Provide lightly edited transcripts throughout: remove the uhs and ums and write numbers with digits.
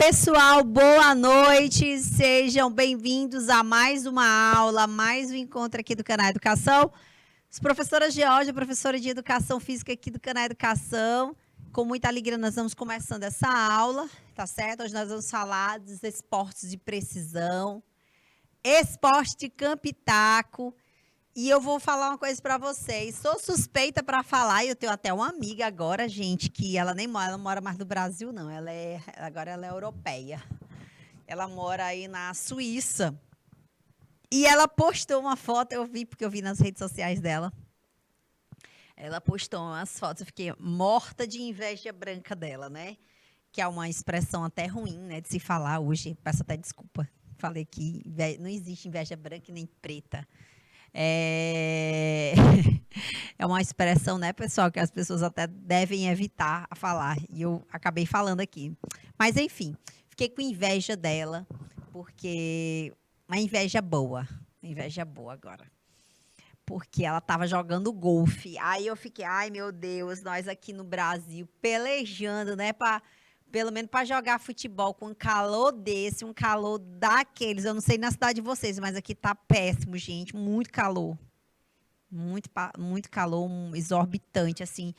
pessoal, boa noite, sejam bem-vindos a mais uma aula, mais um encontro aqui do Canal Educação. As professoras Georgia, professora de Educação Física aqui do Canal Educação, com muita alegria nós vamos começando essa aula, tá certo? Hoje nós vamos falar dos esportes de precisão, esporte de campo e taco, e eu vou falar uma coisa para vocês, sou suspeita para falar, e eu tenho até uma amiga agora, gente, que ela nem mora, ela não mora mais no Brasil, não, agora ela é europeia. Ela mora aí na Suíça. E ela postou uma foto, eu vi, porque eu vi nas redes sociais dela. Ela postou umas fotos, eu fiquei morta de inveja branca dela, né? Que é uma expressão até ruim, né, de se falar hoje. Peço até desculpa. Falei que não existe inveja branca nem preta. É uma expressão, né, pessoal, que as pessoas até devem evitar a falar. E eu acabei falando aqui. Mas, enfim, fiquei com inveja dela, porque uma inveja boa agora. Porque ela estava jogando golfe. Aí eu fiquei, ai meu Deus, nós aqui no Brasil pelejando, né, pelo menos para jogar futebol com um calor desse, um calor daqueles. Eu não sei na cidade de vocês, mas aqui tá péssimo, gente, muito calor. Muito calor, exorbitante, assim.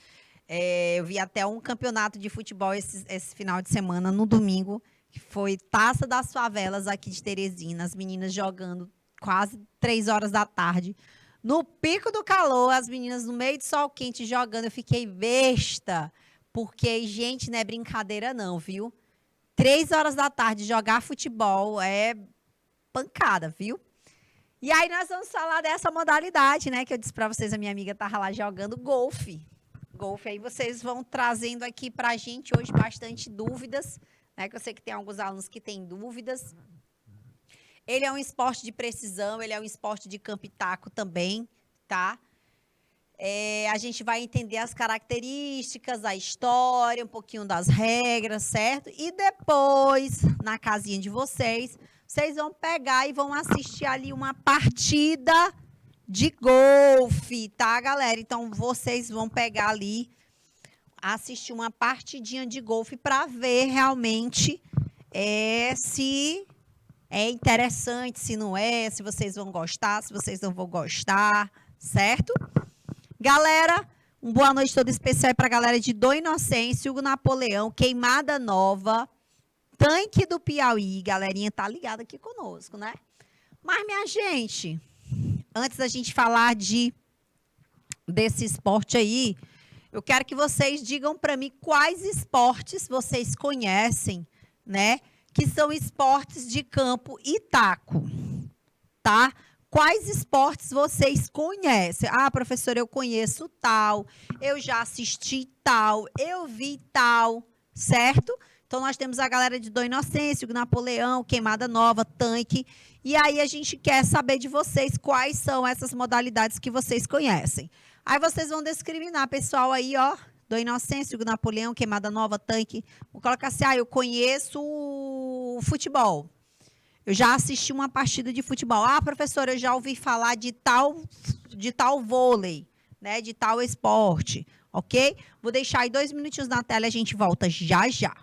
Eu vi até um campeonato de futebol esse final de semana, no domingo, que foi Taça das Favelas aqui de Teresina, as meninas jogando quase 3 horas da tarde. No pico do calor, as meninas no meio de sol quente jogando, eu fiquei besta, porque, gente, não é brincadeira não, viu? 3 horas da tarde jogar futebol é pancada, viu? E aí nós vamos falar dessa modalidade, né, que eu disse para vocês, a minha amiga estava lá jogando golfe. Golfe, aí vocês vão trazendo aqui para a gente hoje bastante dúvidas, né, que eu sei que tem alguns alunos que têm dúvidas. Ele é um esporte de precisão, ele é um esporte de campo e taco também, tá? A gente vai entender as características, a história, um pouquinho das regras, certo? E depois, na casinha de vocês, vocês vão pegar e vão assistir ali uma partida de golfe, tá, galera? Então, vocês vão pegar ali, assistir uma partidinha de golfe para ver realmente se é interessante, se não é, se vocês vão gostar, se vocês não vão gostar, certo? Galera, uma boa noite toda especial para a galera de Dom Inocêncio, Hugo Napoleão, Queimada Nova, Tanque do Piauí. Galerinha tá ligada aqui conosco, né? Mas, minha gente, antes da gente falar desse esporte aí, eu quero que vocês digam para mim quais esportes vocês conhecem, né? Que são esportes de campo e taco, tá? Quais esportes vocês conhecem? Ah, professora, eu conheço tal, eu já assisti tal, eu vi tal, certo? Então, nós temos a galera de Dom Inocêncio, Napoleão, Queimada Nova, Tanque. E aí, a gente quer saber de vocês quais são essas modalidades que vocês conhecem. Aí, vocês vão discriminar, pessoal, aí, ó. Dom Inocêncio, Napoleão, Queimada Nova, Tanque. Vou colocar assim, eu conheço o futebol. Eu já assisti uma partida de futebol. Ah, professora, eu já ouvi falar de tal vôlei, né? De tal esporte, ok? Vou deixar aí 2 minutinhos na tela e a gente volta já já.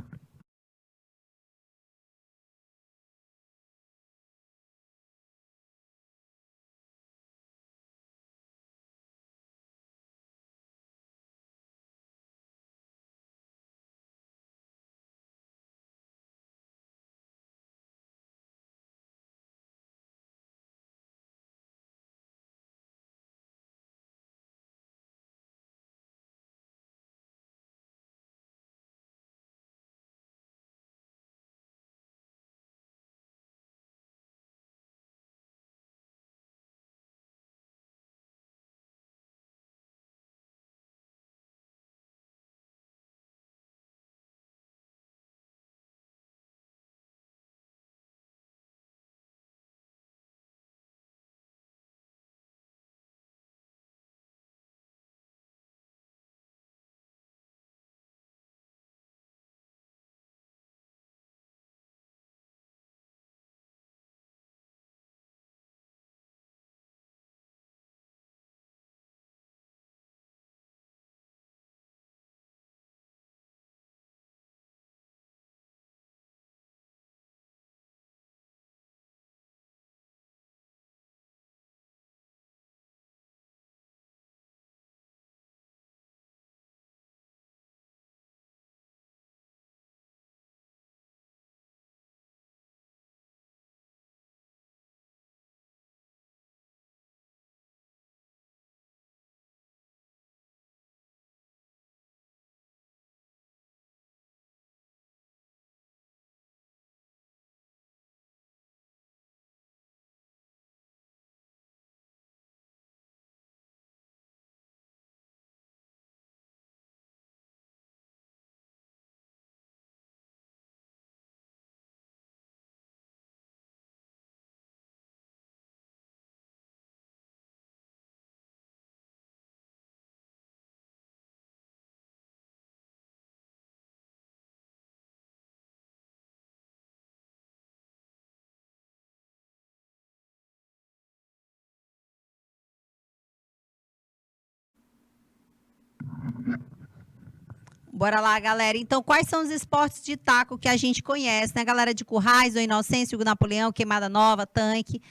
Bora lá, galera. Então, quais são os esportes de taco que a gente conhece, né? Galera de Currais, o Inocêncio, Hugo Napoleão, Queimada Nova, Tanque.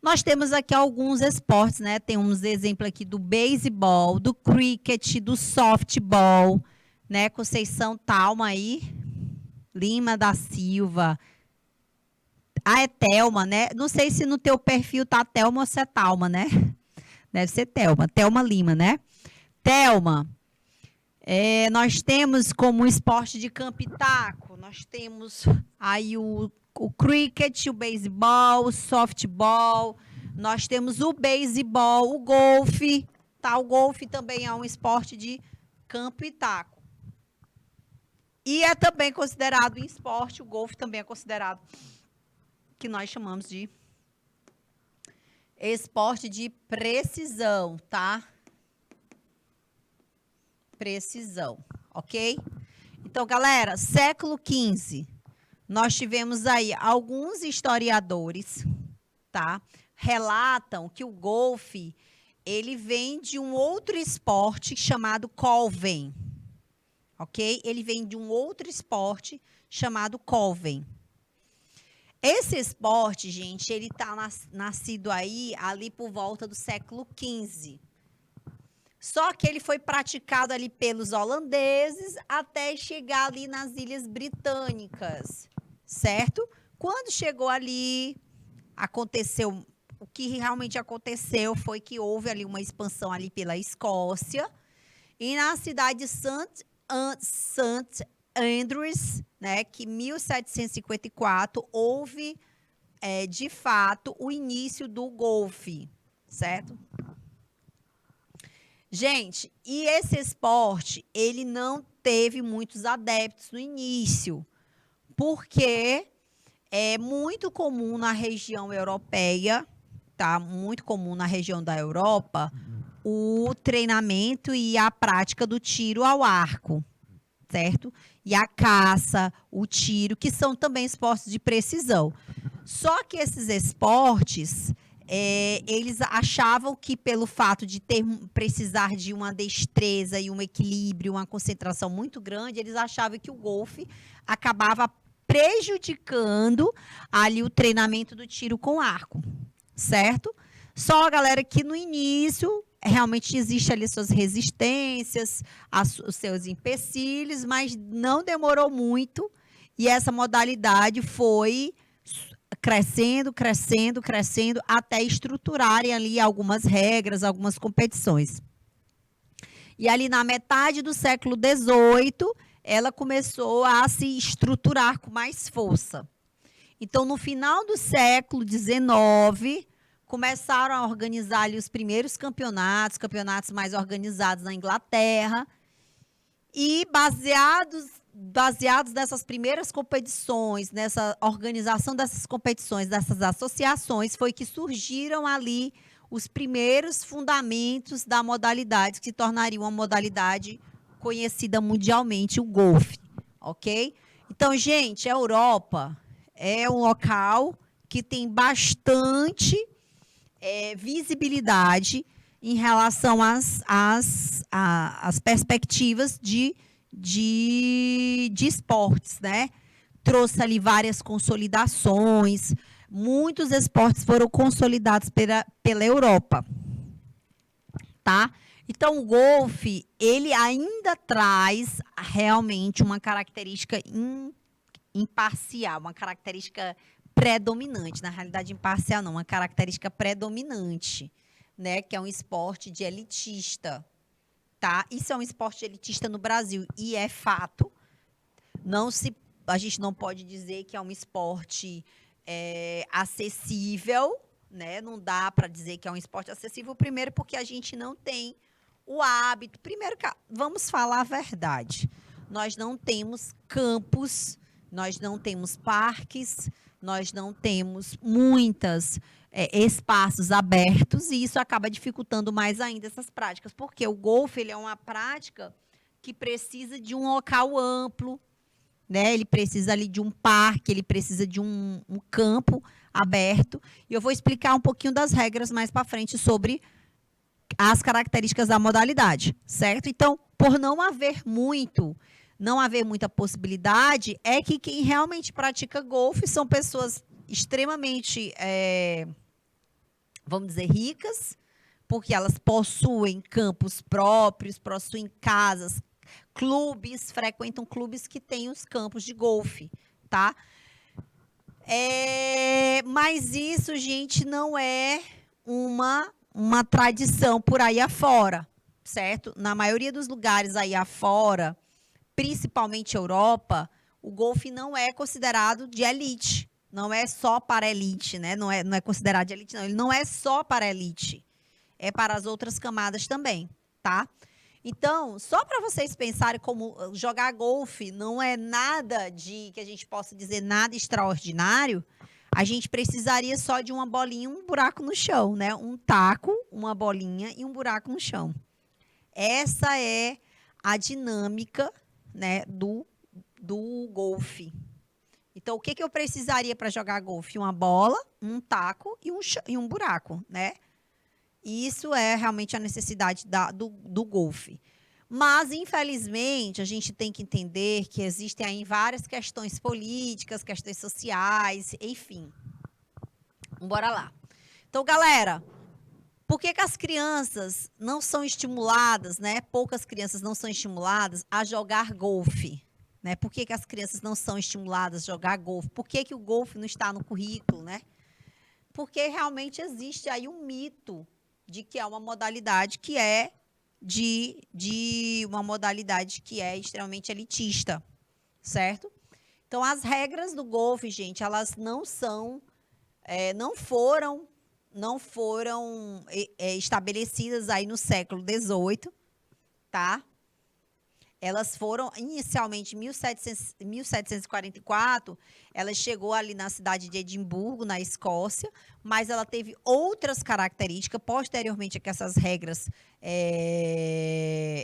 Nós temos aqui alguns esportes, né? Temos exemplo aqui do beisebol, do cricket, do softball, né? Conceição Talma aí, Lima da Silva. Ah, é Thelma, né? Não sei se no teu perfil tá Thelma ou se é Talma, né? Deve ser Thelma. Thelma Lima, né? Thelma, nós temos como esporte de campo e taco, nós temos aí o cricket, o beisebol, o softball, nós temos o beisebol, o golfe, tá? O golfe também é um esporte de campo e taco. E é também considerado em esporte, o golfe também é considerado, que nós chamamos de esporte de precisão, tá? Precisão, ok? Então, galera, século XV, nós tivemos aí alguns historiadores, tá? Relatam que o golfe, ele vem de um outro esporte chamado Colven, ok? Ele vem de um outro esporte chamado Colven. Esse esporte, gente, ele tá nascido aí, ali por volta do século XV. Só que ele foi praticado ali pelos holandeses até chegar ali nas Ilhas Britânicas, certo? Quando chegou ali, aconteceu, o que realmente aconteceu foi que houve ali uma expansão ali pela Escócia e na cidade de St. Andrews, né, que em 1754 houve, de fato, o início do golfe, certo? Gente, e esse esporte, ele não teve muitos adeptos no início, porque é muito comum na região europeia, tá? Muito comum na região da Europa, o treinamento e a prática do tiro ao arco, certo? E a caça, o tiro, que são também esportes de precisão. Só que esses esportes, eles achavam que pelo fato de precisar de uma destreza e um equilíbrio, uma concentração muito grande, eles achavam que o golfe acabava prejudicando ali o treinamento do tiro com arco, certo? Só, galera, que no início realmente existe ali suas resistências, os seus empecilhos, mas não demorou muito e essa modalidade foi crescendo, crescendo, crescendo, até estruturarem ali algumas regras, algumas competições. E ali na metade do século XVIII, ela começou a se estruturar com mais força. Então, no final do século XIX, começaram a organizar ali os primeiros campeonatos mais organizados na Inglaterra, e baseados nessas primeiras competições, nessa organização dessas competições, dessas associações, foi que surgiram ali os primeiros fundamentos da modalidade, que se tornaria uma modalidade conhecida mundialmente, o golfe, ok? Então, gente, a Europa é um local que tem bastante visibilidade em relação às perspectivas de esportes, né? Trouxe ali várias consolidações, muitos esportes foram consolidados pela Europa, tá? Então, o golfe, ele ainda traz realmente uma característica imparcial, uma característica predominante, na realidade imparcial não, uma característica predominante, né? Que é um esporte de elitista. Tá? Isso é um esporte elitista no Brasil e é fato. A gente não pode dizer que é um esporte acessível, né? Não dá para dizer que é um esporte acessível, primeiro porque a gente não tem o hábito. Primeiro, vamos falar a verdade. Nós não temos campos, nós não temos parques, nós não temos muitos espaços abertos e isso acaba dificultando mais ainda essas práticas, porque o golfe ele é uma prática que precisa de um local amplo, né? Ele precisa ali de um parque, ele precisa de um campo aberto, e eu vou explicar um pouquinho das regras mais para frente sobre as características da modalidade, certo? Então, por não haver muito, não haver muita possibilidade, é que quem realmente pratica golfe são pessoas extremamente, vamos dizer, ricas, porque elas possuem campos próprios, possuem casas, clubes, frequentam clubes que têm os campos de golfe, tá? Mas isso, gente, não é uma tradição por aí afora, certo? Na maioria dos lugares aí afora, principalmente Europa, o golfe não é considerado de elite. Não é só para elite, né? Não é considerado de elite, não. Ele não é só para elite. É para as outras camadas também, tá? Então, só para vocês pensarem como jogar golfe não é nada de, que a gente possa dizer, nada extraordinário, a gente precisaria só de uma bolinha e um buraco no chão, né? Um taco, uma bolinha e um buraco no chão. Essa é a dinâmica, né, do golfe. Então, o que eu precisaria para jogar golfe? Uma bola, um taco e um buraco, né? E isso é realmente a necessidade do golfe. Mas, infelizmente, a gente tem que entender que existem aí várias questões políticas, questões sociais, enfim. Bora lá. Então, galera, por que as crianças não são estimuladas, né? Poucas crianças não são estimuladas a jogar golfe, né? Por que as crianças não são estimuladas a jogar golfe? Por que o golfe não está no currículo, né? Porque realmente existe aí um mito de que é uma modalidade que é uma modalidade que é extremamente elitista, certo? Então, as regras do golfe, gente, elas não são, não foram estabelecidas aí no século XVIII, tá? Elas foram, inicialmente, em 1744, ela chegou ali na cidade de Edimburgo, na Escócia, mas ela teve outras características, posteriormente a que essas regras,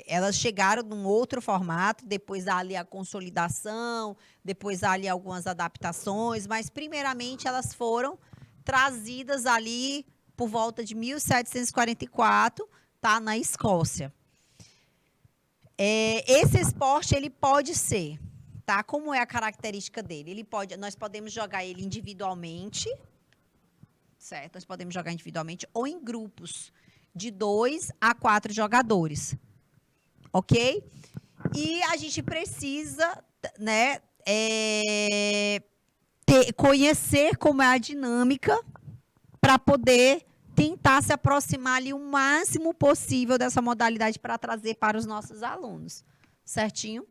elas chegaram num outro formato, depois há ali a consolidação, depois há ali algumas adaptações, mas primeiramente elas foram trazidas ali por volta de 1744, tá, na Escócia. Esse esporte, ele pode ser, tá? Como é a característica dele? Nós podemos jogar ele individualmente, certo? Nós podemos jogar individualmente ou em grupos de 2 a 4 jogadores, ok? E a gente precisa, né, conhecer como é a dinâmica para poder tentar se aproximar ali o máximo possível dessa modalidade para trazer para os nossos alunos, certinho?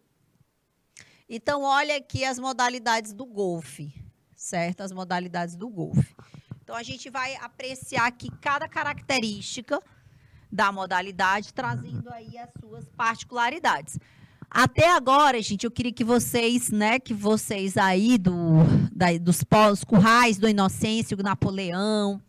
Então, olha aqui as modalidades do golfe, certo? As modalidades do golfe. Então, a gente vai apreciar aqui cada característica da modalidade, trazendo aí as suas particularidades. Até agora, gente, eu queria que vocês, né, aí dos currais do Inocêncio, Napoleão,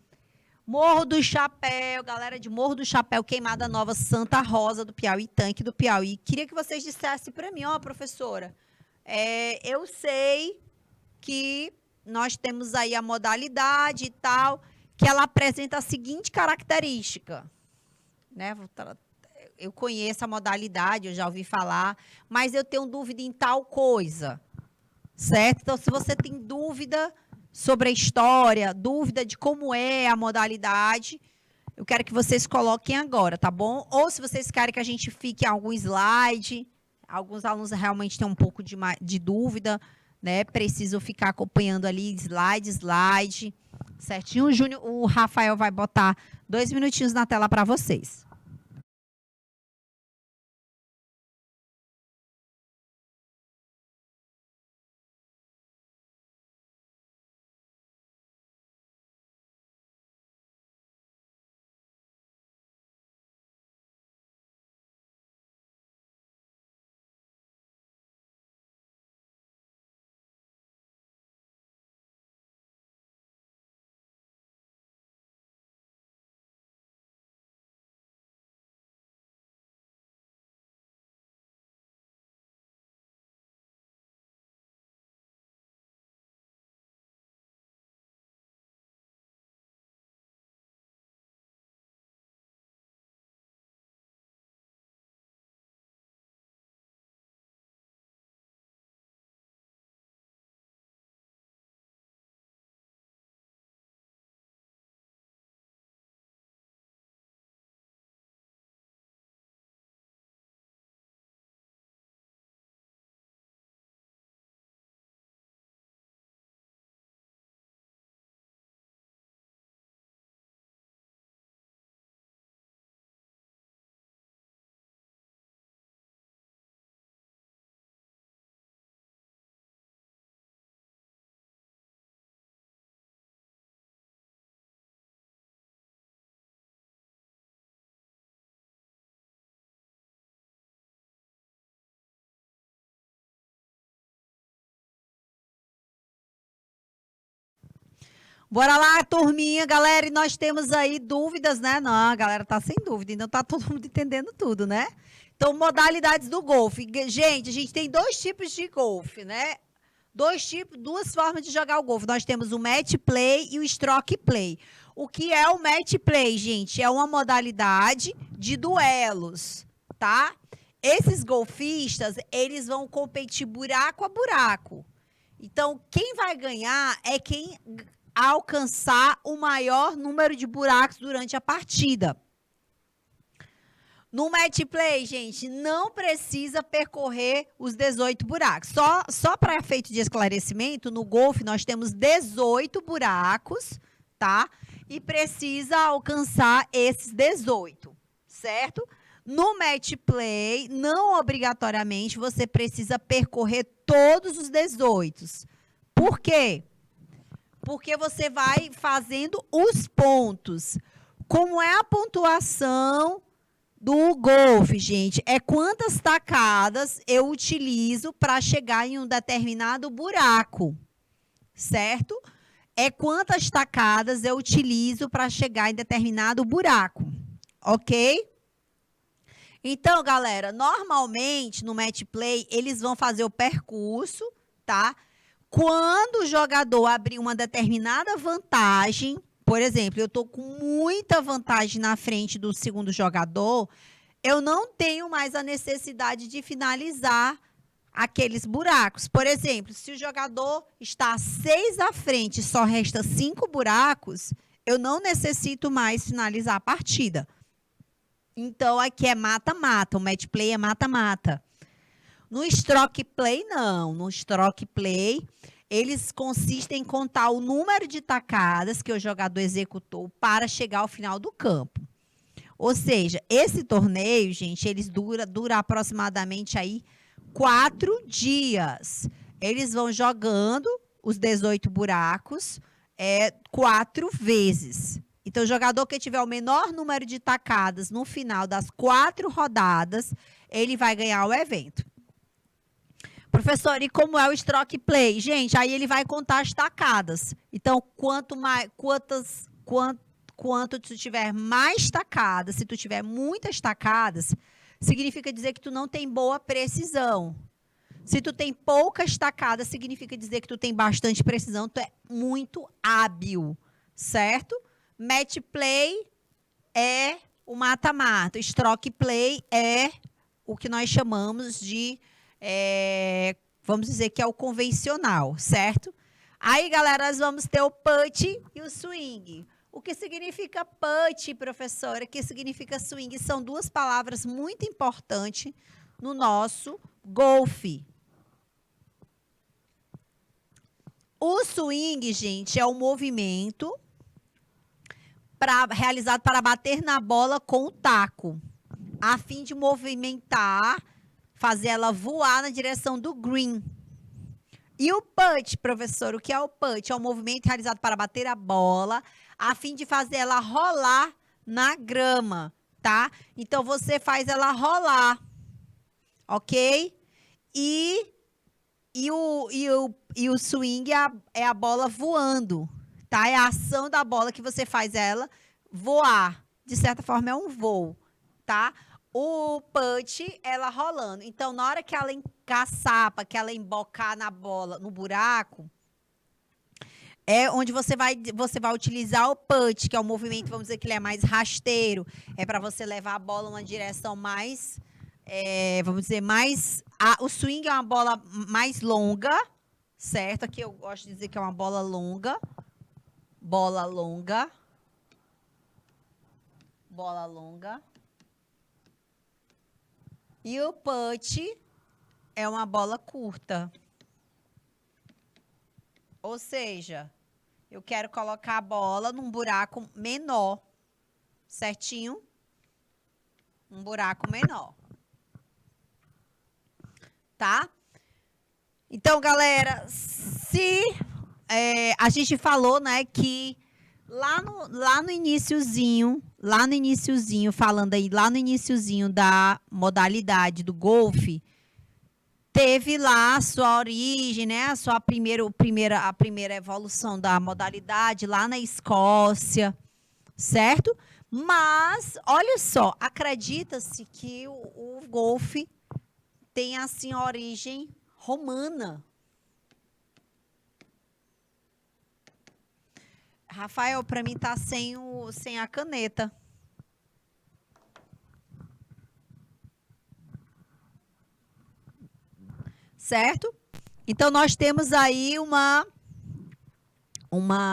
Morro do Chapéu, galera de Morro do Chapéu, Queimada Nova, Santa Rosa do Piauí, Tanque do Piauí. Queria que vocês dissessem para mim, ó, professora, eu sei que nós temos aí a modalidade e tal, que ela apresenta a seguinte característica, né? Eu conheço a modalidade, eu já ouvi falar, mas eu tenho dúvida em tal coisa, certo? Então, se você tem dúvida sobre a história, dúvida de como é a modalidade, eu quero que vocês coloquem agora, tá bom? Ou se vocês querem que a gente fique em algum slide, alguns alunos realmente têm um pouco de dúvida, né? Precisam ficar acompanhando ali slide, certinho. O Rafael vai botar 2 minutinhos na tela para vocês. Bora lá, turminha, galera. E nós temos aí dúvidas, né? Não, a galera tá sem dúvida, então tá todo mundo entendendo tudo, né? Então, modalidades do golfe. Gente, a gente tem dois tipos de golfe, né? Duas formas de jogar o golfe. Nós temos o match play e o stroke play. O que é o match play, gente? É uma modalidade de duelos, tá? Esses golfistas, eles vão competir buraco a buraco. Então, quem vai ganhar é quem alcançar o maior número de buracos durante a partida. No match play, gente, não precisa percorrer os 18 buracos. Só para efeito de esclarecimento, no golfe nós temos 18 buracos, tá? E precisa alcançar esses 18, certo? No match play, não obrigatoriamente você precisa percorrer todos os 18. Por quê? Porque você vai fazendo os pontos. Como é a pontuação do golfe, gente? É quantas tacadas eu utilizo para chegar em um determinado buraco, certo? É quantas tacadas eu utilizo para chegar em determinado buraco, ok? Então, galera, normalmente no match play, eles vão fazer o percurso, tá? Quando o jogador abrir uma determinada vantagem, por exemplo, eu estou com muita vantagem na frente do segundo jogador, eu não tenho mais a necessidade de finalizar aqueles buracos. Por exemplo, se o jogador está 6 à frente e só resta 5 buracos, eu não necessito mais finalizar a partida. Então, aqui é mata-mata, o match play é mata-mata. No stroke play, não. No stroke play, eles consistem em contar o número de tacadas que o jogador executou para chegar ao final do campo. Ou seja, esse torneio, gente, eles dura aproximadamente aí 4 dias. Eles vão jogando os 18 buracos 4 vezes. Então, o jogador que tiver o menor número de tacadas no final das 4 rodadas, ele vai ganhar o evento. Professor, e como é o stroke play? Gente, aí ele vai contar as tacadas. Então, quanto tu tiver mais tacadas, se tu tiver muitas tacadas, significa dizer que tu não tem boa precisão. Se tu tem poucas tacadas, significa dizer que tu tem bastante precisão, tu é muito hábil, certo? Match play é o mata-mata. Stroke play é o que nós chamamos de, vamos dizer que é o convencional, certo? Aí, galera, nós vamos ter o putt e o swing. O que significa putt, professora? O que significa swing? São duas palavras muito importantes no nosso golfe. O swing, gente, é um movimento realizado para bater na bola com o taco, a fim de movimentar, fazer ela voar na direção do green. E o putt, professor, o que é o putt? É um movimento realizado para bater a bola, a fim de fazer ela rolar na grama, tá? Então, você faz ela rolar, ok? E o swing é a bola voando, tá? É a ação da bola que você faz ela voar. De certa forma, é um voo, tá? O putt, ela rolando. Então, na hora que ela encaçapa, que ela embocar na bola, no buraco, é onde você vai utilizar o putt, que é um movimento, vamos dizer que ele é mais rasteiro. É para você levar a bola uma direção mais, vamos dizer, mais... o swing é uma bola mais longa, certo? Aqui eu gosto de dizer que é uma bola longa. Bola longa. Bola longa. E o putt é uma bola curta. Ou seja, eu quero colocar a bola num buraco menor. Certinho? Um buraco menor. Tá? Então, galera, a gente falou, né, que lá no iniciozinho, falando aí, lá no iniciozinho da modalidade do golfe, teve lá a sua origem, né? A primeira evolução da modalidade lá na Escócia, certo? Mas, olha só, acredita-se que o golfe tem, assim, origem romana. Rafael, para mim tá sem a caneta. Certo? Então, nós temos aí uma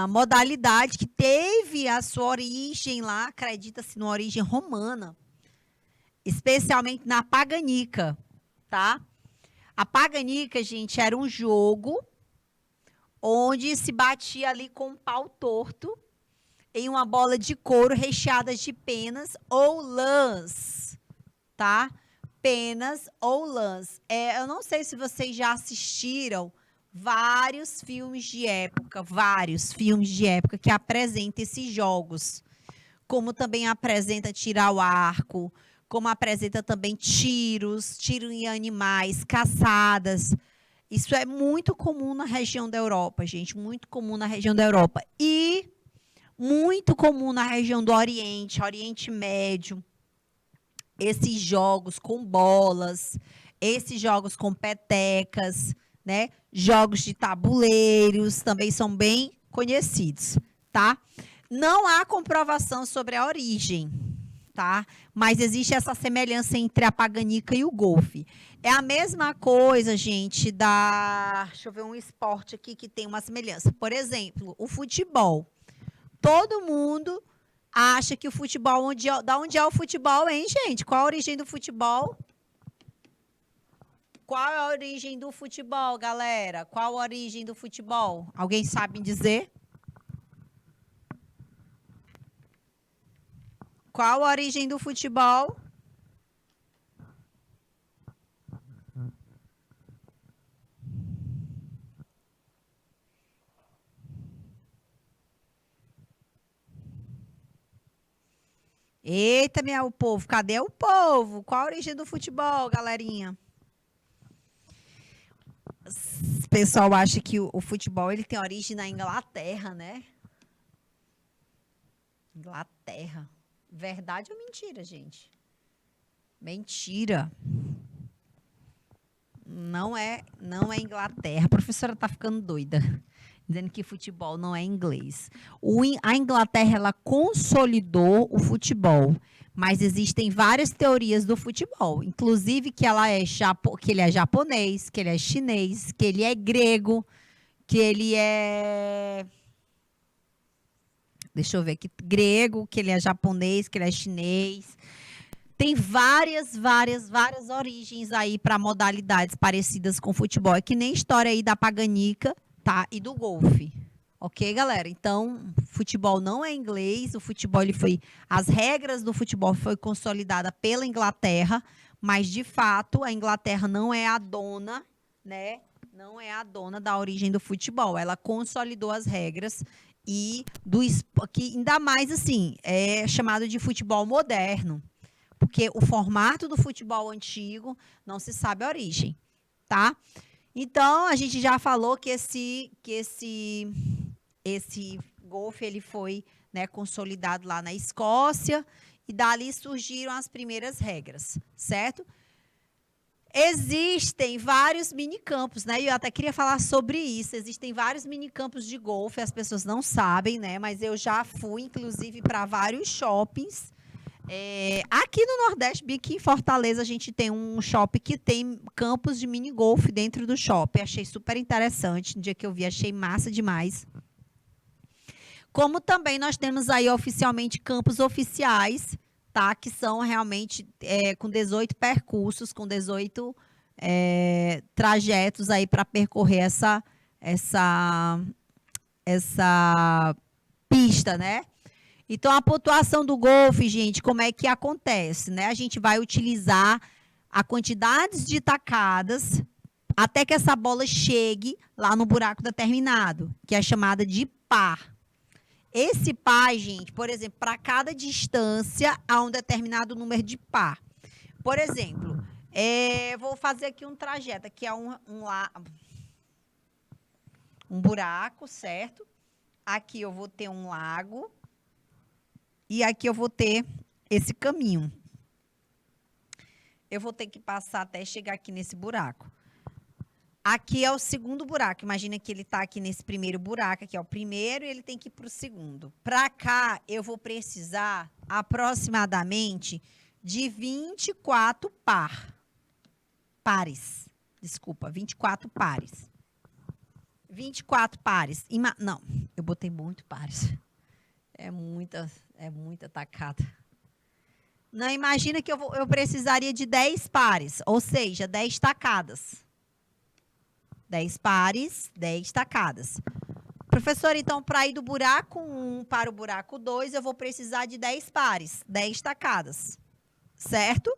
modalidade que teve a sua origem lá, acredita-se, numa origem romana, especialmente na paganica, tá? A paganica, gente, era um jogo onde se batia ali com um pau torto em uma bola de couro recheada de penas ou lãs, tá? Penas ou lãs. Eu não sei se vocês já assistiram vários filmes de época que apresentam esses jogos, como também apresenta tirar o arco, como apresenta também tiro em animais, caçadas. Isso é muito comum na região da Europa, gente, muito comum na região da Europa. E muito comum na região do Oriente Médio, esses jogos com bolas, esses jogos com petecas, né? Jogos de tabuleiros também são bem conhecidos, tá? Não há comprovação sobre a origem, tá? Mas existe essa semelhança entre a paganica e o golfe. É a mesma coisa, gente, deixa eu ver um esporte aqui que tem uma semelhança. Por exemplo, o futebol. Todo mundo acha que o futebol, da onde é o futebol, hein, gente? Qual a origem do futebol? Qual é a origem do futebol, galera? Qual a origem do futebol? Alguém sabe dizer? Qual a origem do futebol? Eita, o povo, cadê o povo? Qual a origem do futebol, galerinha? O pessoal acha que o futebol ele tem origem na Inglaterra, né? Inglaterra. Verdade ou mentira, gente? Mentira. Não é Inglaterra. A professora está ficando doida, dizendo que futebol não é inglês. A Inglaterra ela consolidou o futebol, mas existem várias teorias do futebol, inclusive que ele é japonês, que ele é chinês, que ele é grego, que ele é... Deixa eu ver aqui. Grego, que ele é japonês, que ele é chinês. Tem várias origens aí para modalidades parecidas com futebol. É que nem história aí da paganica, tá? E do golfe. Ok, galera? Então, futebol não é inglês. O futebol, as regras do futebol foi consolidada pela Inglaterra, mas, de fato, a Inglaterra não é a dona, né? Não é a dona da origem do futebol. Ela consolidou as regras e que ainda mais, assim, é chamado de futebol moderno. Porque o formato do futebol antigo não se sabe a origem, tá? Então, a gente já falou que esse golfe ele foi, né, consolidado lá na Escócia e dali surgiram as primeiras regras, certo? Existem vários minicampos, né? Eu até queria falar sobre isso. Existem vários minicampos de golfe, as pessoas não sabem, né? Mas eu já fui, inclusive, para vários shoppings. Aqui no Nordeste, bem que em Fortaleza, a gente tem um shopping que tem campos de mini golfe dentro do shopping. Achei super interessante. No dia que eu vi, achei massa demais. Como também nós temos aí oficialmente campos oficiais, tá? Que são realmente com 18 percursos, com 18 trajetos aí para percorrer essa pista, né? Então, a pontuação do golfe, gente, como é que acontece, né? A gente vai utilizar a quantidade de tacadas até que essa bola chegue lá no buraco determinado, que é chamada de par. Esse par, gente, por exemplo, para cada distância há um determinado número de par. Por exemplo, Vou fazer aqui um trajeto. Aqui é um buraco, certo? Aqui eu vou ter um lago. E aqui eu vou ter esse caminho. Eu vou ter que passar até chegar aqui nesse buraco. Aqui é o segundo buraco. Imagina que ele está aqui nesse primeiro buraco. Aqui é o primeiro e ele tem que ir para o segundo. Para cá, eu vou precisar aproximadamente de 24 pares. Desculpa, 24 pares. 24 pares. Não, eu botei muito pares. É muita tacada. Não, imagina que eu precisaria de 10 pares, ou seja, 10 tacadas. 10 pares, 10 tacadas. Professor, então, para ir do buraco 1 para o buraco 2, eu vou precisar de 10 pares, 10 tacadas. Certo?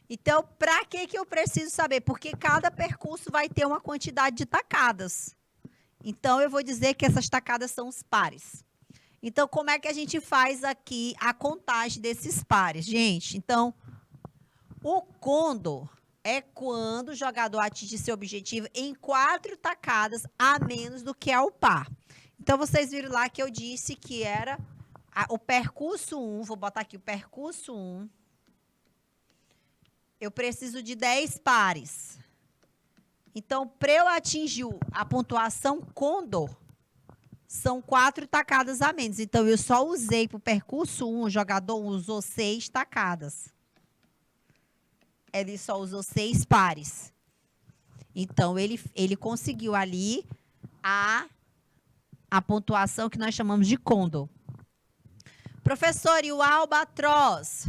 Então, para que eu preciso saber? Porque cada percurso vai ter uma quantidade de tacadas. Então, eu vou dizer que essas tacadas são os pares. Então, como é que a gente faz aqui a contagem desses pares? Gente, então, o condor é quando o jogador atinge seu objetivo em 4 tacadas a menos do que é o par. Então, vocês viram lá que eu disse que era o percurso 1. Vou botar aqui o percurso 1. Eu preciso de 10 pares. Então, para eu atingir a pontuação condor, são 4 tacadas a menos. Então, eu só usei para o percurso 1, o jogador usou 6 tacadas. Ele só usou 6 pares. Então, ele conseguiu ali a pontuação que nós chamamos de condor. Professor, e o albatroz?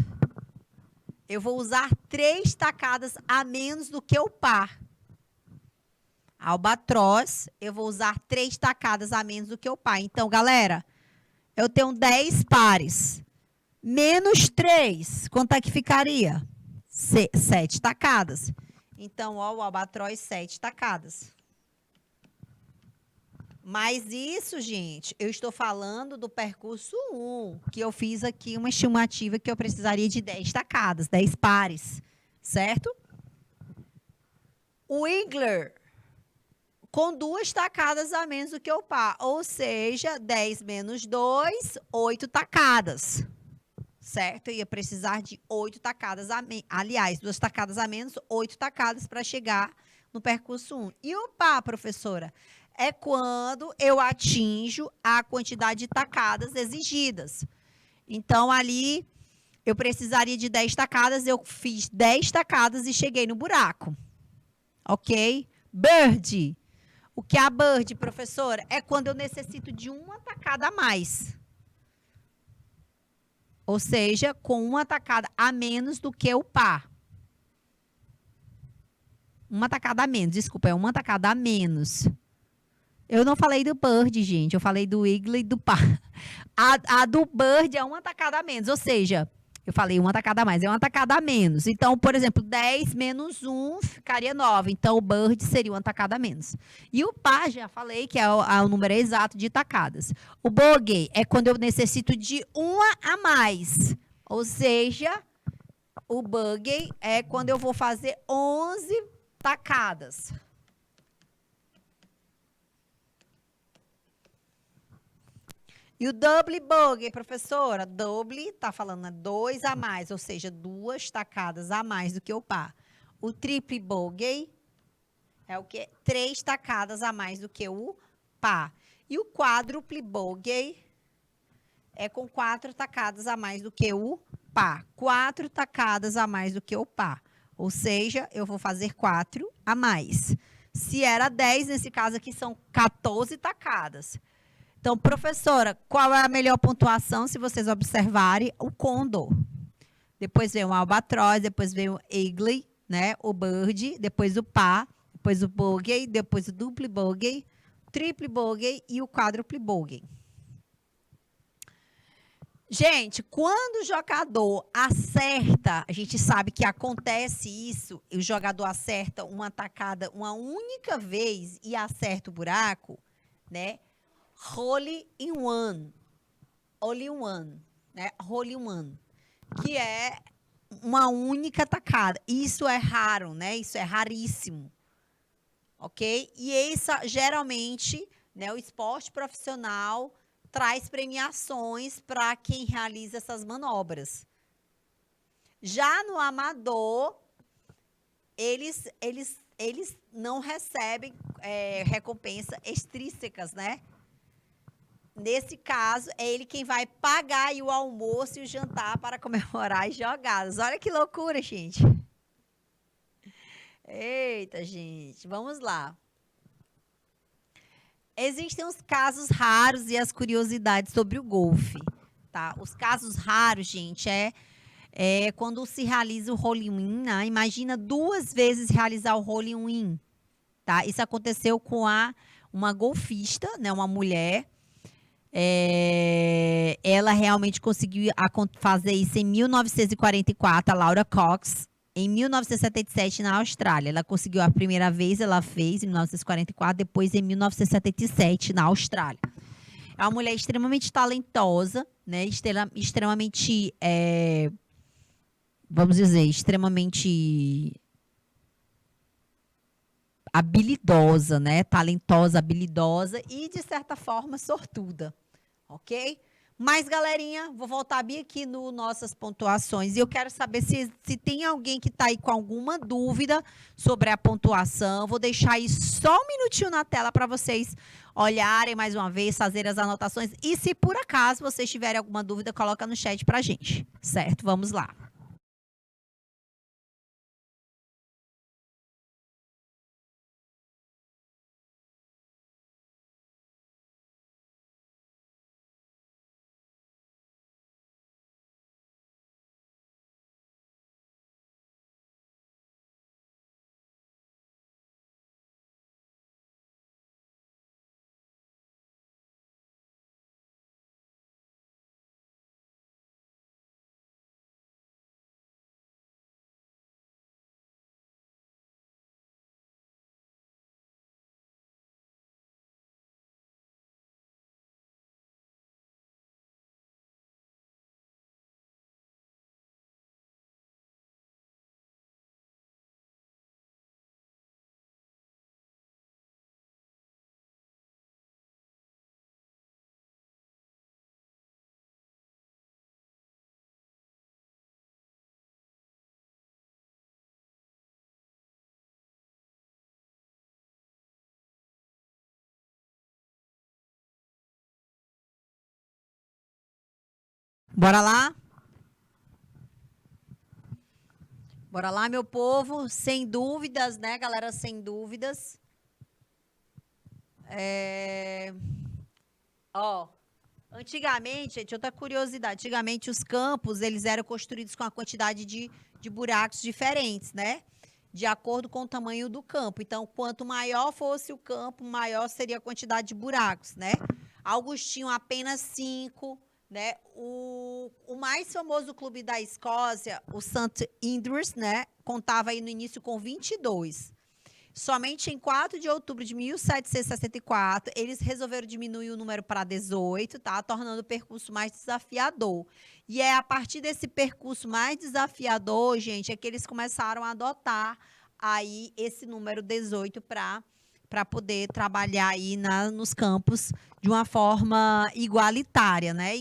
Eu vou usar 3 tacadas a menos do que o par. Albatroz, eu vou usar 3 tacadas a menos do que o par. Então, galera, eu tenho 10 pares. Menos 3, quanto é que ficaria? 7 tacadas. Então, ó, o albatroz, 7 tacadas. Mas isso, gente, eu estou falando do percurso 1, que eu fiz aqui uma estimativa que eu precisaria de 10 tacadas, 10 pares, certo? O Igler, com 2 tacadas a menos do que o par, ou seja, 10 menos 2, 8 tacadas, certo? Eu ia precisar de 8 tacadas a menos, aliás, 2 tacadas a menos, 8 tacadas para chegar no percurso 1. E o par, professora? É quando eu atinjo a quantidade de tacadas exigidas. Então, ali, eu precisaria de 10 tacadas, eu fiz 10 tacadas e cheguei no buraco. Ok? Bird. O que é a bird, professora? É quando eu necessito de uma tacada a mais. Ou seja, com uma tacada a menos do que o par. Uma tacada a menos, desculpa, é uma tacada a menos. Eu não falei do bird, gente. Eu falei do eagle e do par. A do bird é uma tacada a menos. Ou seja, eu falei uma tacada a mais. É uma tacada a menos. Então, por exemplo, 10 menos 1 ficaria 9. Então, o bird seria uma tacada a menos. E o par, já falei que é o número exato de tacadas. O bogey é quando eu necessito de uma a mais. Ou seja, o bogey é quando eu vou fazer 11 tacadas. E o double bogey, professora? Double está falando 2 a mais, ou seja, 2 tacadas a mais do que o par. O triple bogey é o quê? 3 tacadas a mais do que o par. E o quádruple bogey é com 4 tacadas a mais do que o par. 4 tacadas a mais do que o par. Ou seja, eu vou fazer 4 a mais. Se era 10, nesse caso aqui são 14 tacadas. Então, professora, qual é a melhor pontuação, se vocês observarem? O condor. Depois vem o albatroz, depois vem o eagle, né? O bird, depois o par, depois o bogey, depois o duplo bogey, triple bogey e o quádruple bogey. Gente, quando o jogador acerta, a gente sabe que acontece isso, o jogador acerta uma tacada uma única vez e acerta o buraco, né? Hole in one, hole in one, né? Hole in one, que é uma única tacada. Isso é raro, né? Isso é raríssimo. Ok? E isso, geralmente, né, o esporte profissional traz premiações para quem realiza essas manobras. Já no amador, eles não recebem recompensa extrínsecas, né? Nesse caso, é ele quem vai pagar aí o almoço e o jantar para comemorar as jogadas. Olha que loucura, gente. Eita, gente. Vamos lá. Existem os casos raros e as curiosidades sobre o golfe, tá? Os casos raros, gente, é quando se realiza o hole-in, né? Imagina 2 vezes realizar o hole-in, tá? Isso aconteceu com uma golfista, né? Uma mulher. Ela realmente conseguiu fazer isso em 1944, a Laura Cox. Em 1977, na Austrália. Ela conseguiu a primeira vez, ela fez em 1944, depois em 1977, na Austrália. É uma mulher extremamente talentosa, né? Extremamente, vamos dizer, extremamente habilidosa, né? Talentosa, habilidosa e, de certa forma, sortuda. Ok? Mas, galerinha, vou voltar bem aqui no nossas pontuações. E eu quero saber se tem alguém que está aí com alguma dúvida sobre a pontuação. Vou deixar aí só um minutinho na tela para vocês olharem mais uma vez, fazerem as anotações. E se por acaso vocês tiverem alguma dúvida, coloca no chat para a gente. Certo? Vamos lá. Bora lá? Bora lá, meu povo. Sem dúvidas, né, galera? Sem dúvidas. Ó, antigamente, gente, outra curiosidade. Antigamente, os campos, eles eram construídos com a quantidade de buracos diferentes, né? De acordo com o tamanho do campo. Então, quanto maior fosse o campo, maior seria a quantidade de buracos, né? Alguns tinham apenas 5, né? O mais famoso clube da Escócia, o St. Andrews, né? Contava aí no início com 22. Somente em 4 de outubro de 1764, eles resolveram diminuir o número para 18, tá? Tornando o percurso mais desafiador. E é a partir desse percurso mais desafiador, gente, é que eles começaram a adotar aí esse número 18 para poder trabalhar aí nos campos de uma forma igualitária, né?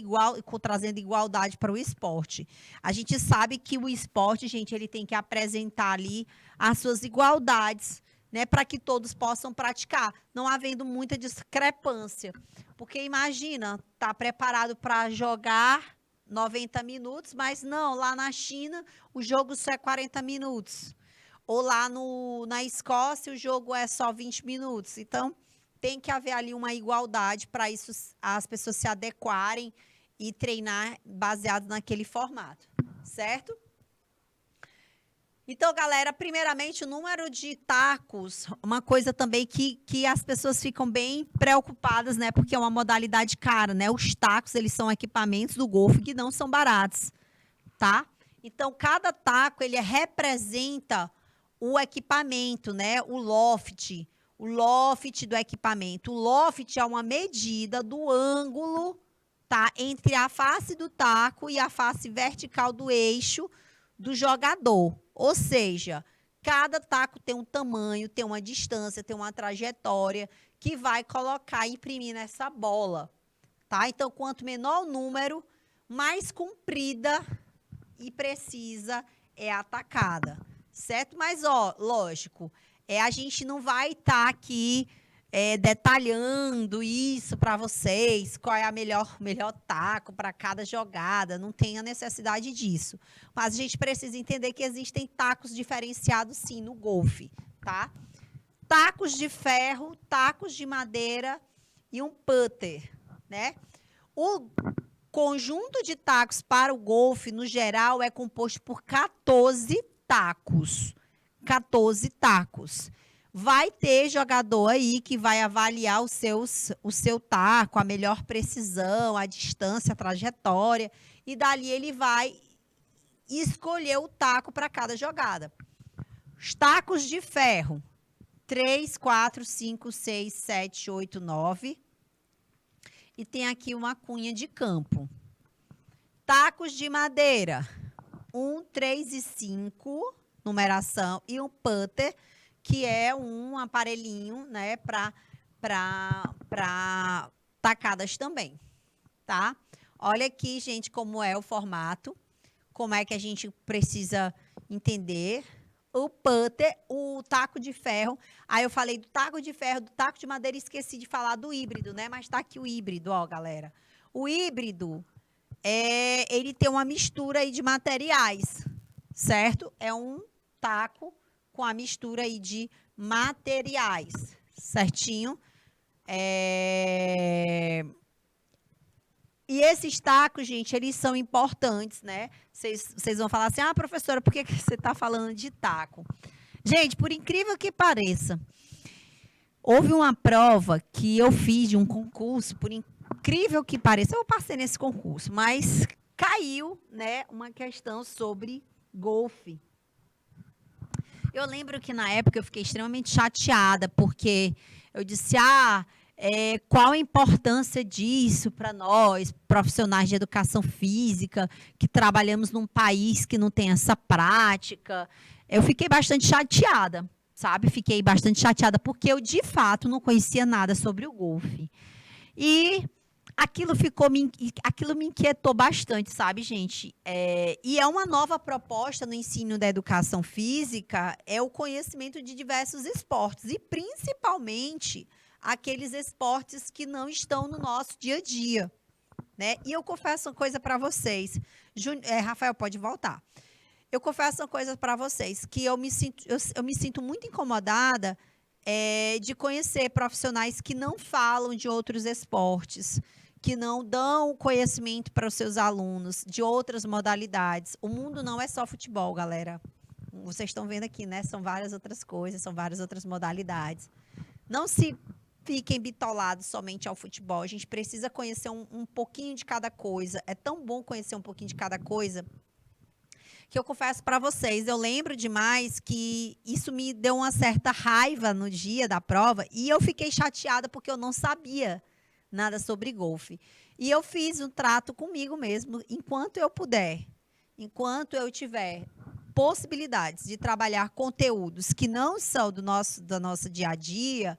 Trazendo igualdade para o esporte. A gente sabe que o esporte, gente, ele tem que apresentar ali as suas igualdades, né, para que todos possam praticar, não havendo muita discrepância. Porque imagina, tá preparado para jogar 90 minutos, mas não, lá na China o jogo só é 40 minutos. Ou lá na Escócia o jogo é só 20 minutos. Então, tem que haver ali uma igualdade para isso as pessoas se adequarem e treinar baseado naquele formato, certo? Então, galera, primeiramente, o número de tacos, uma coisa também que as pessoas ficam bem preocupadas, né? Porque é uma modalidade cara, né? Os tacos, eles são equipamentos do golfe que não são baratos, tá? Então, cada taco, ele representa o equipamento, né? O loft do equipamento. O loft é uma medida do ângulo, tá? Entre a face do taco e a face vertical do eixo do jogador. Ou seja, cada taco tem um tamanho, tem uma distância, tem uma trajetória que vai colocar e imprimir nessa bola, tá? Então, quanto menor o número, mais comprida e precisa é a tacada, certo? Mas, ó, lógico, a gente não vai estar aqui detalhando isso para vocês, qual é a melhor taco para cada jogada, não tem a necessidade disso. Mas a gente precisa entender que existem tacos diferenciados, sim, no golfe, tá? Tacos de ferro, tacos de madeira e um putter, né? O conjunto de tacos para o golfe, no geral, é composto por 14 tacos. 14 tacos. Vai ter jogador aí que vai avaliar o seu taco, a melhor precisão, a distância, a trajetória, e dali ele vai escolher o taco para cada jogada. Os tacos de ferro, 3, 4, 5, 6, 7, 8, 9. E tem aqui uma cunha de campo. Tacos de madeira, 1, 3 e 5, numeração, e um putter, que é um aparelhinho, né, para tacadas também, tá? Olha aqui, gente, como é o formato, como é que a gente precisa entender. O putter, o taco de ferro. Aí eu falei do taco de ferro, do taco de madeira, esqueci de falar do híbrido, né? Mas tá aqui o híbrido, ó, galera. O híbrido, ele tem uma mistura aí de materiais, certo? É um taco com a mistura aí de materiais, certinho? E esses tacos, gente, eles são importantes, né? Vocês vão falar assim, ah, professora, por que você está falando de taco? Gente, por incrível que pareça, houve uma prova que eu fiz de um concurso, por incrível que pareça, eu passei nesse concurso, mas caiu, né, uma questão sobre golfe. Eu lembro que na época eu fiquei extremamente chateada, porque eu disse, qual a importância disso para nós, profissionais de educação física, que trabalhamos num país que não tem essa prática. Eu fiquei bastante chateada, sabe? Fiquei bastante chateada, porque eu, de fato, não conhecia nada sobre o golfe. E aquilo me inquietou bastante, sabe, gente? E é uma nova proposta no ensino da educação física, é o conhecimento de diversos esportes, e principalmente aqueles esportes que não estão no nosso dia a dia, né? E eu confesso uma coisa para vocês. Rafael, pode voltar. Eu confesso uma coisa para vocês, que eu me sinto muito incomodada de conhecer profissionais que não falam de outros esportes, que não dão conhecimento para os seus alunos de outras modalidades. O mundo não é só futebol, galera. Vocês estão vendo aqui, né? São várias outras coisas, são várias outras modalidades. Não se fiquem bitolados somente ao futebol. A gente precisa conhecer um pouquinho de cada coisa. É tão bom conhecer um pouquinho de cada coisa que eu confesso para vocês, eu lembro demais que isso me deu uma certa raiva no dia da prova e eu fiquei chateada porque eu não sabia nada sobre golfe. E eu fiz um trato comigo mesmo, enquanto eu puder, enquanto eu tiver possibilidades de trabalhar conteúdos que não são do nosso dia a dia,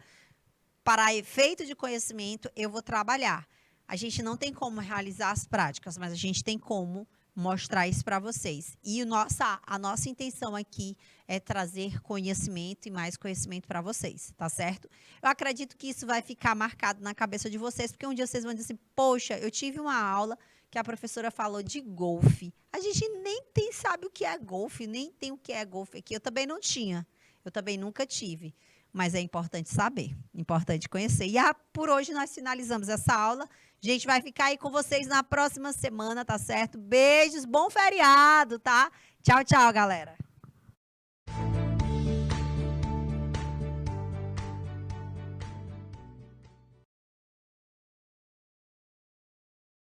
para efeito de conhecimento, eu vou trabalhar. A gente não tem como realizar as práticas, mas a gente tem como mostrar isso para vocês. E a nossa intenção aqui é trazer conhecimento e mais conhecimento para vocês, tá certo? Eu acredito que isso vai ficar marcado na cabeça de vocês, porque um dia vocês vão dizer assim, poxa, eu tive uma aula que a professora falou de golfe. A gente nem sabe o que é golfe, nem tem o que é golfe aqui. Eu também não tinha, eu também nunca tive. Mas é importante saber, importante conhecer. E por hoje nós finalizamos essa aula. A gente vai ficar aí com vocês na próxima semana, tá certo? Beijos, bom feriado, tá? Tchau, tchau, galera.